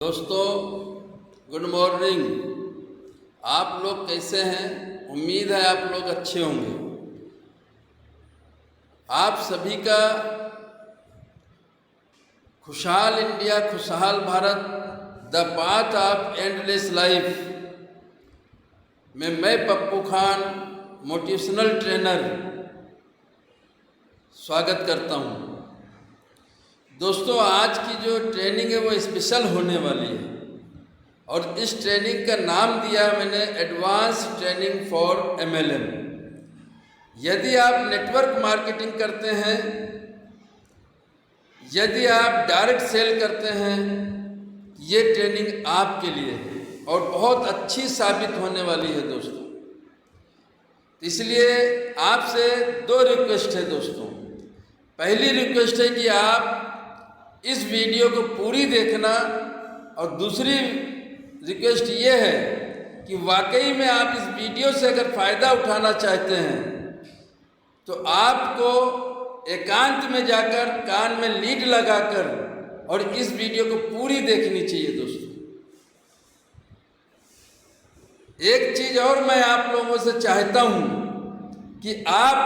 दोस्तों good morning. आप लोग कैसे हैं? उम्मीद है आप लोग अच्छे होंगे। आप सभी का खुशहाल इंडिया, खुशहाल Bharat, the path of endless life में मैं पप्पू खान मोटिवेशनल ट्रेनर स्वागत करता हूं। दोस्तों आज की जो ट्रेनिंग है वो स्पेशल होने वाली है और इस ट्रेनिंग का नाम दिया मैंने एडवांस ट्रेनिंग फॉर MLM। यदि आप नेटवर्क मार्केटिंग करते हैं, यदि आप डायरेक्ट सेल करते हैं, ये ट्रेनिंग आपके लिए है और बहुत अच्छी साबित होने वाली है दोस्तों। इसलिए आपसे दो रिक्वेस्ट है दोस्तों। पहली रिक्वेस्ट है कि आप इस वीडियो को पूरी देखना और दूसरी रिक्वेस्ट ये है कि वाकई में आप इस वीडियो से अगर फ़ायदा उठाना चाहते हैं तो आपको एकांत में जाकर कान में लीड लगाकर और इस वीडियो को पूरी देखनी चाहिए दोस्तों। एक चीज़ और मैं आप लोगों से चाहता हूँ कि आप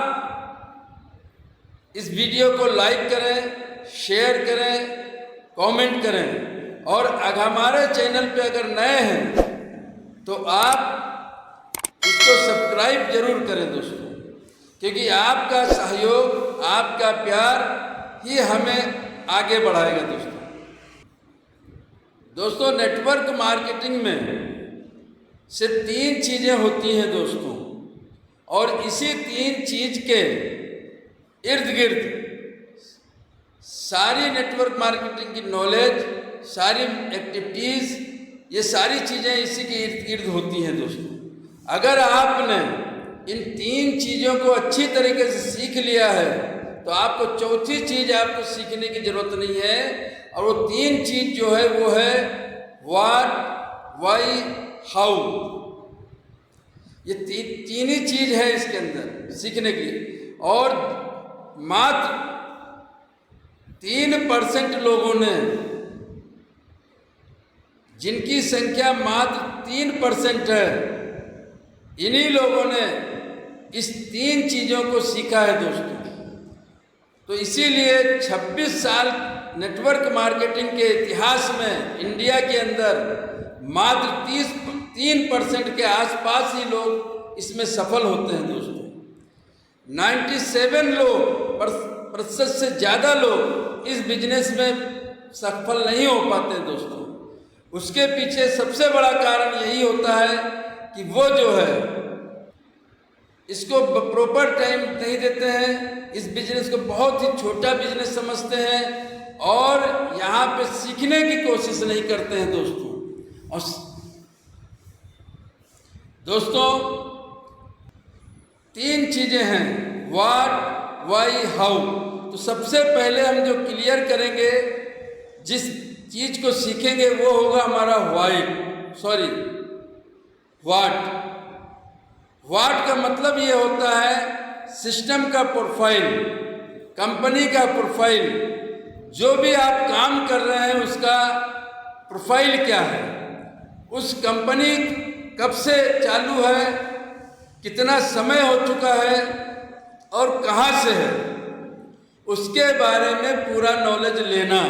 इस वीडियो को लाइक करें, शेयर करें, कमेंट करें और अगर हमारे चैनल पे अगर नए हैं तो आप इसको सब्सक्राइब जरूर करें दोस्तों, क्योंकि आपका सहयोग, आपका प्यार ही हमें आगे बढ़ाएगा दोस्तों। नेटवर्क मार्केटिंग में सिर्फ 3 चीज़ें होती हैं दोस्तों और इसी 3 चीज़ के इर्द गिर्द सारी नेटवर्क मार्केटिंग की नॉलेज, सारी एक्टिविटीज़, ये सारी चीज़ें इसी के इर्द गिर्द होती हैं दोस्तों। अगर आपने इन 3 चीज़ों को अच्छी तरीके से सीख लिया है तो आपको चौथी चीज़ आपको सीखने की ज़रूरत नहीं है और वो 3 चीज़ जो है वो है व्हाट, व्हाई, हाउ। ये तीन ही चीज़ है इसके अंदर सीखने की और मात्र 3% लोगों ने, जिनकी संख्या मात्र 3% है, इन्हीं लोगों ने इस 3 चीज़ों को सीखा है दोस्तों। तो इसीलिए 26 साल नेटवर्क मार्केटिंग के इतिहास में इंडिया के अंदर मात्र 3% के आसपास ही लोग इसमें सफल होते हैं दोस्तों। 97% से ज़्यादा लोग इस बिजनेस में सफल नहीं हो पाते दोस्तों। उसके पीछे सबसे बड़ा कारण यही होता है कि वो जो है इसको प्रॉपर टाइम नहीं देते हैं, इस बिजनेस को बहुत ही छोटा बिजनेस समझते हैं और यहाँ पे सीखने की कोशिश नहीं करते हैं दोस्तों। और दोस्तों 3 चीज़ें हैं, व्हाट, व्हाई, हाउ। तो सबसे पहले हम जो क्लियर करेंगे, जिस चीज़ को सीखेंगे वो होगा हमारा व्हाट। व्हाट का मतलब ये होता है सिस्टम का प्रोफाइल, कंपनी का प्रोफाइल, जो भी आप काम कर रहे हैं उसका प्रोफाइल क्या है, उस कंपनी कब से चालू है, कितना समय हो चुका है और कहाँ से है, उसके बारे में पूरा नॉलेज लेना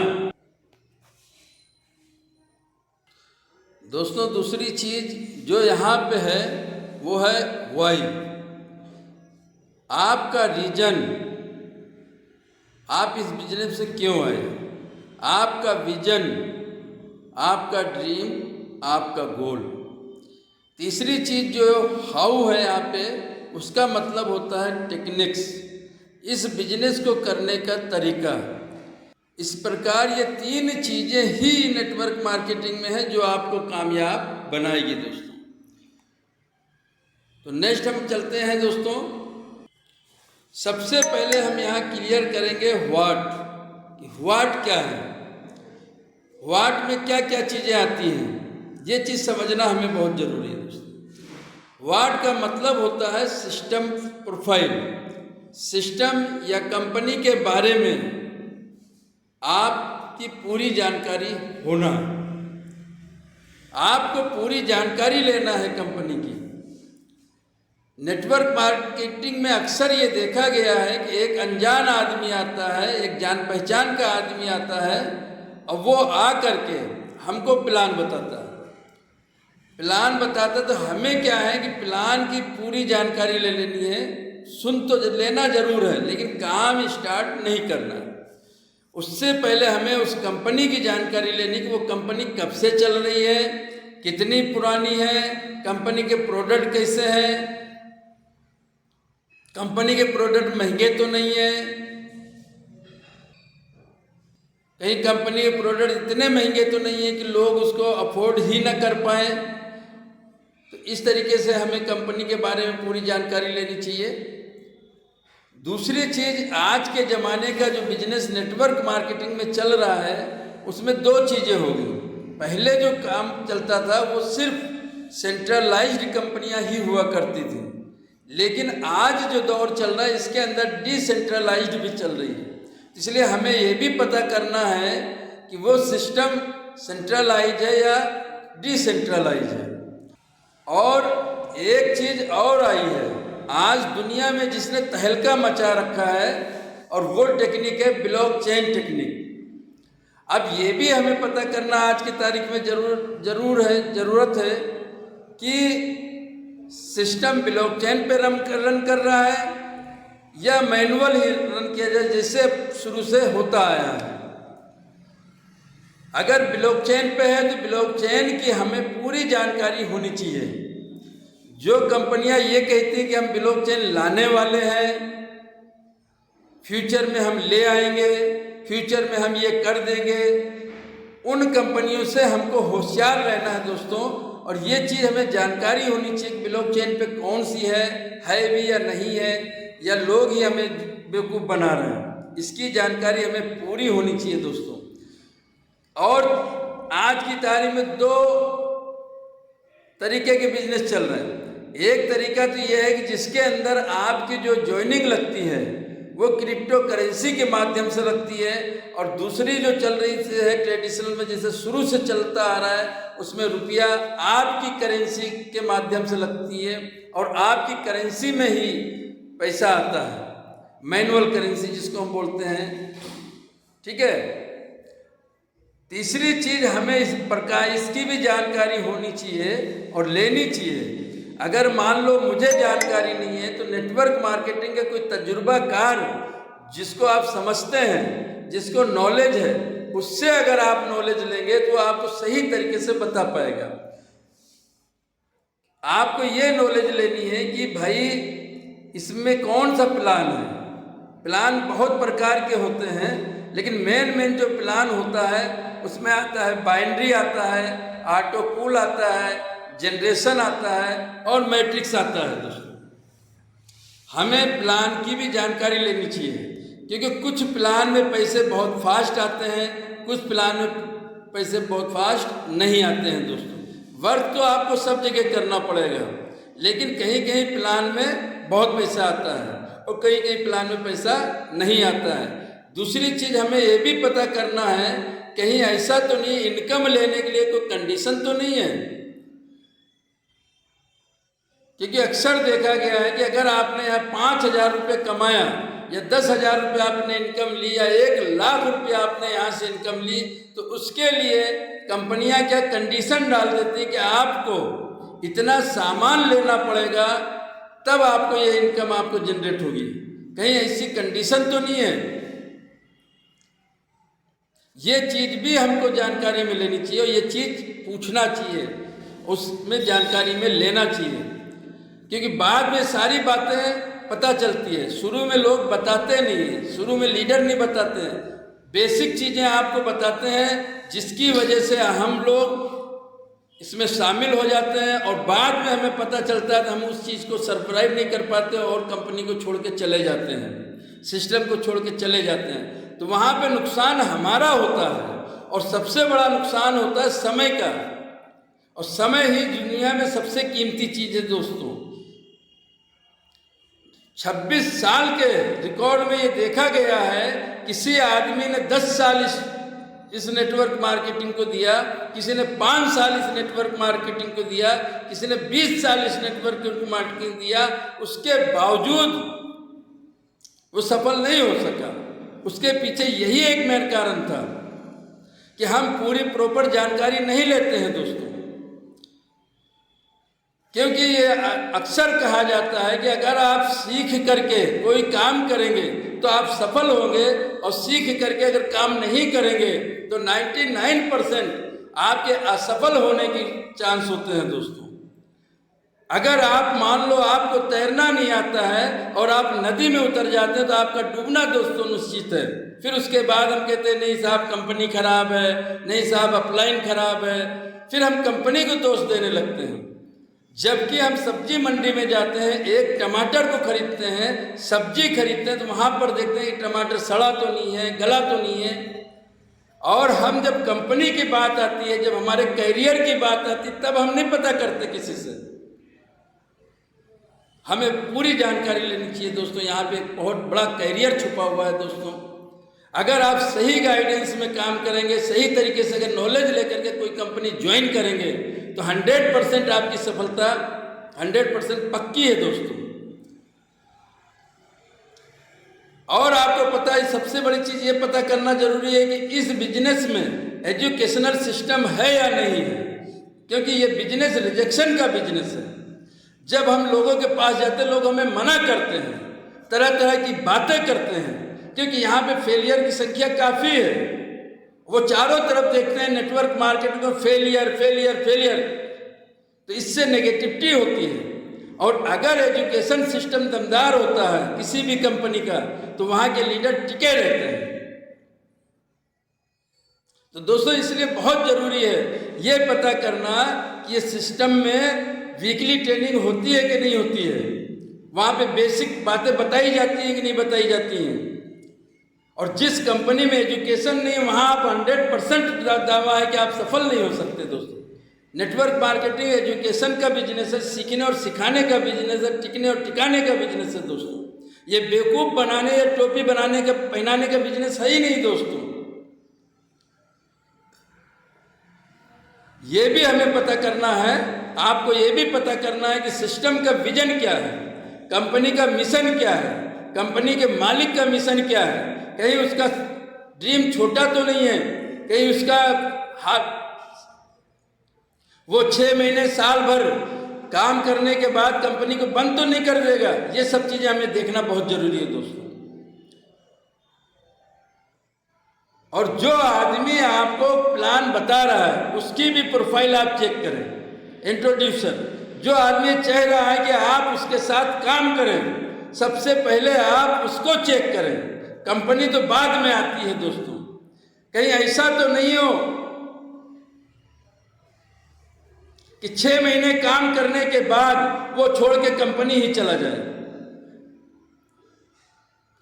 दोस्तों। दूसरी चीज़ जो यहाँ पे है वो है व्हाई। आपका रीजन, आप इस बिजनेस से क्यों आए, आपका विजन, आपका ड्रीम, आपका गोल। तीसरी चीज़ जो हाउ है यहाँ पे, उसका मतलब होता है टेक्निक्स, इस बिजनेस को करने का तरीका। इस प्रकार ये 3 चीज़ें ही नेटवर्क मार्केटिंग में है जो आपको कामयाब बनाएगी दोस्तों। तो नेक्स्ट हम चलते हैं दोस्तों। सबसे पहले हम यहाँ क्लियर करेंगे व्हाट, कि व्हाट क्या है, व्हाट में क्या क्या चीज़ें आती हैं, ये चीज़ समझना हमें बहुत ज़रूरी है दोस्तों। व्हाट का मतलब होता है सिस्टम प्रोफाइल, सिस्टम या कंपनी के बारे में आपकी पूरी जानकारी होना। आपको पूरी जानकारी लेना है कंपनी की। नेटवर्क मार्केटिंग में अक्सर ये देखा गया है कि एक अनजान आदमी आता है, एक जान पहचान का आदमी आता है और वो आ करके हमको प्लान बताता है। प्लान बताता तो हमें क्या है कि प्लान की पूरी जानकारी ले लेनी है, सुन तो लेना जरूर है, लेकिन काम स्टार्ट नहीं करना। उससे पहले हमें उस कंपनी की जानकारी लेनी कि वो कंपनी कब से चल रही है, कितनी पुरानी है, कंपनी के प्रोडक्ट कैसे हैं, कंपनी के प्रोडक्ट महंगे तो नहीं है, कहीं कंपनी के प्रोडक्ट इतने महंगे तो नहीं है कि लोग उसको अफोर्ड ही ना कर पाए। तो इस तरीके से हमें कंपनी के बारे में पूरी जानकारी लेनी चाहिए। दूसरी चीज, आज के ज़माने का जो बिजनेस नेटवर्क मार्केटिंग में चल रहा है उसमें दो चीज़ें हो गई। पहले जो काम चलता था वो सिर्फ सेंट्रलाइज्ड कंपनियां ही हुआ करती थी, लेकिन आज जो दौर चल रहा है इसके अंदर डिसेंट्रलाइज्ड भी चल रही है। इसलिए हमें ये भी पता करना है कि वो सिस्टम सेंट्रलाइज है या डिसेंट्रलाइज है। और एक चीज़ और आई है आज दुनिया में जिसने तहलका मचा रखा है, और वो टेक्निक है ब्लॉकचेन टेक्निक। अब ये भी हमें पता करना आज की तारीख में ज़रूरत है कि सिस्टम ब्लॉकचेन पे रन कर रहा है या मैनुअल ही रन किया जाए जैसे शुरू से होता आया है। अगर ब्लॉकचेन पे है तो ब्लॉकचेन की हमें पूरी जानकारी होनी चाहिए। जो कंपनियां ये कहती हैं कि हम ब्लॉकचेन लाने वाले हैं, फ्यूचर में हम ले आएंगे, फ्यूचर में हम ये कर देंगे, उन कंपनियों से हमको होशियार रहना है दोस्तों। और ये चीज़ हमें जानकारी होनी चाहिए कि ब्लॉकचेन पे कौन सी है भी या नहीं है, या लोग ही हमें बेवकूफ़ बना रहे हैं। इसकी जानकारी हमें पूरी होनी चाहिए दोस्तों। और आज की तारीख में दो तरीके के बिजनेस चल रहे हैं। एक तरीका तो यह है कि जिसके अंदर आपकी जो ज्वाइनिंग लगती है वो क्रिप्टो करेंसी के माध्यम से लगती है, और दूसरी जो चल रही है ट्रेडिशनल में जैसे शुरू से चलता आ रहा है उसमें रुपया आपकी करेंसी के माध्यम से लगती है और आपकी करेंसी में ही पैसा आता है, मैनुअल करेंसी जिसको हम बोलते हैं। ठीक है। तीसरी चीज हमें इस प्रकार इसकी भी जानकारी होनी चाहिए और लेनी चाहिए। अगर मान लो मुझे जानकारी नहीं है तो नेटवर्क मार्केटिंग का कोई तजुर्बाकार जिसको आप समझते हैं, जिसको नॉलेज है, उससे अगर आप नॉलेज लेंगे तो आपको सही तरीके से बता पाएगा। आपको ये नॉलेज लेनी है कि भाई इसमें कौन सा प्लान है। प्लान बहुत प्रकार के होते हैं, लेकिन मेन जो प्लान होता है उसमें आता है बाइनरी आता है, ऑटो पूल आता है, जनरेशन आता है और मैट्रिक्स आता है। दोस्तों हमें प्लान की भी जानकारी लेनी चाहिए, क्योंकि कुछ प्लान में पैसे बहुत फास्ट आते हैं, कुछ प्लान में पैसे बहुत फास्ट नहीं आते हैं। दोस्तों वर्क तो आपको सब जगह करना पड़ेगा, लेकिन कहीं कहीं प्लान में बहुत पैसा आता है और कहीं कहीं प्लान में पैसा नहीं आता है। दूसरी चीज़ हमें ये भी पता करना है कहीं ऐसा तो नहीं इनकम लेने के लिए कोई कंडीशन तो नहीं है, क्योंकि अक्सर देखा गया है कि अगर आपने यहाँ 5,000 रुपये कमाया या 10,000 रुपये आपने इनकम ली या 1,00,000 रुपये आपने यहाँ से इनकम ली, तो उसके लिए कंपनियाँ क्या कंडीशन डाल देती है कि आपको इतना सामान लेना पड़ेगा तब आपको ये इनकम आपको जनरेट होगी। कहीं ऐसी कंडीशन तो नहीं है। ये चीज़ भी हमको जानकारी में लेनी चाहिए और ये चीज़ पूछना चाहिए, उसमें जानकारी में लेना चाहिए, क्योंकि बाद में सारी बातें पता चलती है। शुरू में लोग बताते नहीं हैं, शुरू में लीडर नहीं बताते हैं, बेसिक चीज़ें आपको बताते हैं जिसकी वजह से हम लोग इसमें शामिल हो जाते हैं और बाद में हमें पता चलता है तो हम उस चीज़ को सरप्राइव नहीं कर पाते और कंपनी को छोड़ के चले जाते हैं, सिस्टम को छोड़ के चले जाते हैं। तो वहाँ पे नुकसान हमारा होता है और सबसे बड़ा नुकसान होता है समय का, और समय ही दुनिया में सबसे कीमती चीज़ है। दोस्तों 26 साल के रिकॉर्ड में ये देखा गया है किसी आदमी ने 10 साल इस इस नेटवर्क मार्केटिंग को दिया, किसी ने 5 साल इस नेटवर्क मार्केटिंग को दिया, किसी ने 20 साल इस नेटवर्क मार्केटिंग दिया, उसके बावजूद वो सफल नहीं हो सका। उसके पीछे यही एक मेन कारण था कि हम पूरी प्रॉपर जानकारी नहीं लेते हैं दोस्तों। क्योंकि ये अक्सर कहा जाता है कि अगर आप सीख करके कोई काम करेंगे तो आप सफल होंगे, और सीख करके अगर काम नहीं करेंगे तो 99% आपके असफल होने की चांस होते हैं दोस्तों। अगर आप मान लो आपको तैरना नहीं आता है और आप नदी में उतर जाते हैं तो आपका डूबना दोस्तों निश्चित है। फिर उसके बाद हम कहते हैं नहीं साहब कंपनी खराब है, नहीं साहब अपलाइन खराब है, फिर हम कंपनी को दोष देने लगते हैं। जबकि हम सब्जी मंडी में जाते हैं, एक टमाटर को खरीदते हैं, सब्जी खरीदते हैं, तो वहाँ पर देखते हैं कि टमाटर सड़ा तो नहीं है, गला तो नहीं है। और हम जब कंपनी की बात आती है, जब हमारे कैरियर की बात आती है, तब हम नहीं पता करते किसी से। हमें पूरी जानकारी लेनी चाहिए दोस्तों। यहाँ पे एक बहुत बड़ा कैरियर छुपा हुआ है दोस्तों। अगर आप सही गाइडेंस में काम करेंगे, सही तरीके से अगर नॉलेज लेकर के कोई कंपनी ज्वाइन करेंगे तो 100% आपकी सफलता 100% पक्की है दोस्तों। और आपको पता है सबसे बड़ी चीज़ ये पता करना जरूरी है कि इस बिजनेस में एजुकेशनल सिस्टम है या नहीं है, क्योंकि ये बिजनेस रिजेक्शन का बिजनेस है। जब हम लोगों के पास जाते हैं, लोग हमें मना करते हैं, तरह तरह की बातें करते हैं, क्योंकि यहाँ पे फेलियर की संख्या काफ़ी है। वो चारों तरफ देखते हैं नेटवर्क मार्केटिंग में फेलियर फेलियर फेलियर, तो इससे नेगेटिविटी होती है। और अगर एजुकेशन सिस्टम दमदार होता है किसी भी कंपनी का, तो वहाँ के लीडर टिके रहते हैं। तो दोस्तों इसलिए बहुत ज़रूरी है ये पता करना कि ये सिस्टम में वीकली ट्रेनिंग होती है कि नहीं होती है, वहाँ पे बेसिक बातें बताई जाती हैं कि नहीं बताई जाती हैं। और जिस कंपनी में एजुकेशन नहीं, वहाँ आप 100% दावा है कि आप सफल नहीं हो सकते दोस्तों। नेटवर्क मार्केटिंग एजुकेशन का बिजनेस है, सीखने और सिखाने का बिजनेस है, टिकने और टिकाने का बिजनेस है दोस्तों। ये बेवकूफ़ बनाने या टोपी बनाने का पहनाने का बिजनेस है ही नहीं दोस्तों। ये भी हमें पता करना है, आपको ये भी पता करना है कि सिस्टम का विजन क्या है, कंपनी का मिशन क्या है, कंपनी के मालिक का मिशन क्या है। कहीं उसका ड्रीम छोटा तो नहीं है, कहीं उसका हाथ वो 6 महीने साल भर काम करने के बाद कंपनी को बंद तो नहीं कर देगा। ये सब चीज़ें हमें देखना बहुत जरूरी है दोस्तों। और जो आदमी आपको प्लान बता रहा है उसकी भी प्रोफाइल आप चेक करें, इंट्रोड्यूसर। जो आदमी चाह रहा है कि आप उसके साथ काम करें, सबसे पहले आप उसको चेक करें। कंपनी तो बाद में आती है दोस्तों। कहीं ऐसा तो नहीं हो कि 6 महीने काम करने के बाद वो छोड़ के कंपनी ही चला जाए।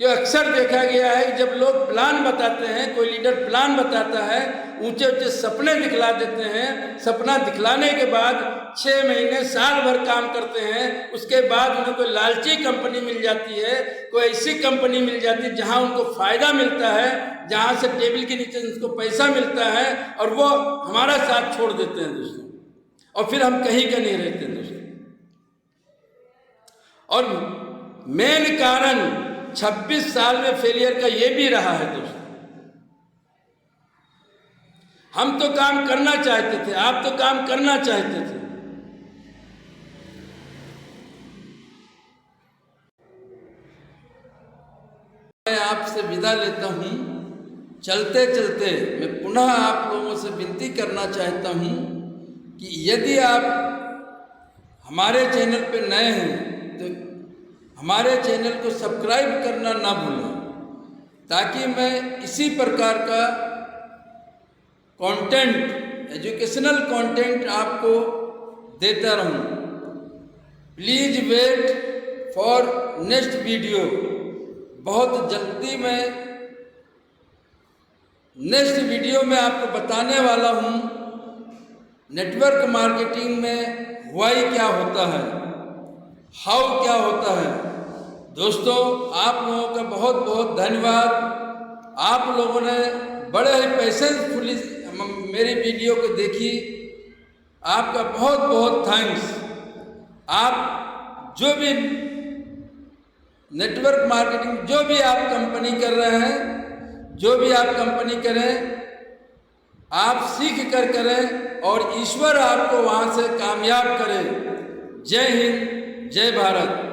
जो अक्सर देखा गया है कि जब लोग प्लान बताते हैं, कोई लीडर प्लान बताता है, ऊंचे ऊंचे सपने दिखला देते हैं, सपना दिखलाने के बाद 6 महीने साल भर काम करते हैं, उसके बाद उन्हें कोई लालची कंपनी मिल जाती है, कोई ऐसी कंपनी मिल जाती है जहां उनको फ़ायदा मिलता है, जहां से टेबल के नीचे उनको पैसा मिलता है, और वो हमारा साथ छोड़ देते हैं दोस्तों। और फिर हम कहीं का नहीं रहते दोस्तों। और मेन कारण 26 साल में फेलियर का ये भी रहा है दोस्तों। हम तो काम करना चाहते थे, आप तो काम करना चाहते थे, मैं आपसे विदा लेता हूं। चलते चलते मैं पुनः आप लोगों से विनती करना चाहता हूं कि यदि आप हमारे चैनल पे नए हैं तो हमारे चैनल को सब्सक्राइब करना ना भूलें, ताकि मैं इसी प्रकार का कंटेंट, एजुकेशनल कंटेंट आपको देता रहूं। Please wait for next video. बहुत जल्दी मैं नेक्स्ट वीडियो में आपको बताने वाला हूं नेटवर्क मार्केटिंग में व्हाई क्या होता है, हाउ क्या होता है। दोस्तों आप लोगों का बहुत बहुत धन्यवाद। आप लोगों ने बड़े ही पेशेंसफुली मेरी वीडियो को देखी। आपका बहुत बहुत थैंक्स। आप जो भी नेटवर्क मार्केटिंग जो भी आप कंपनी कर रहे हैं, जो भी आप कंपनी करें, आप सीख कर करें और ईश्वर आपको वहाँ से कामयाब करे। जय हिंद, जय भारत।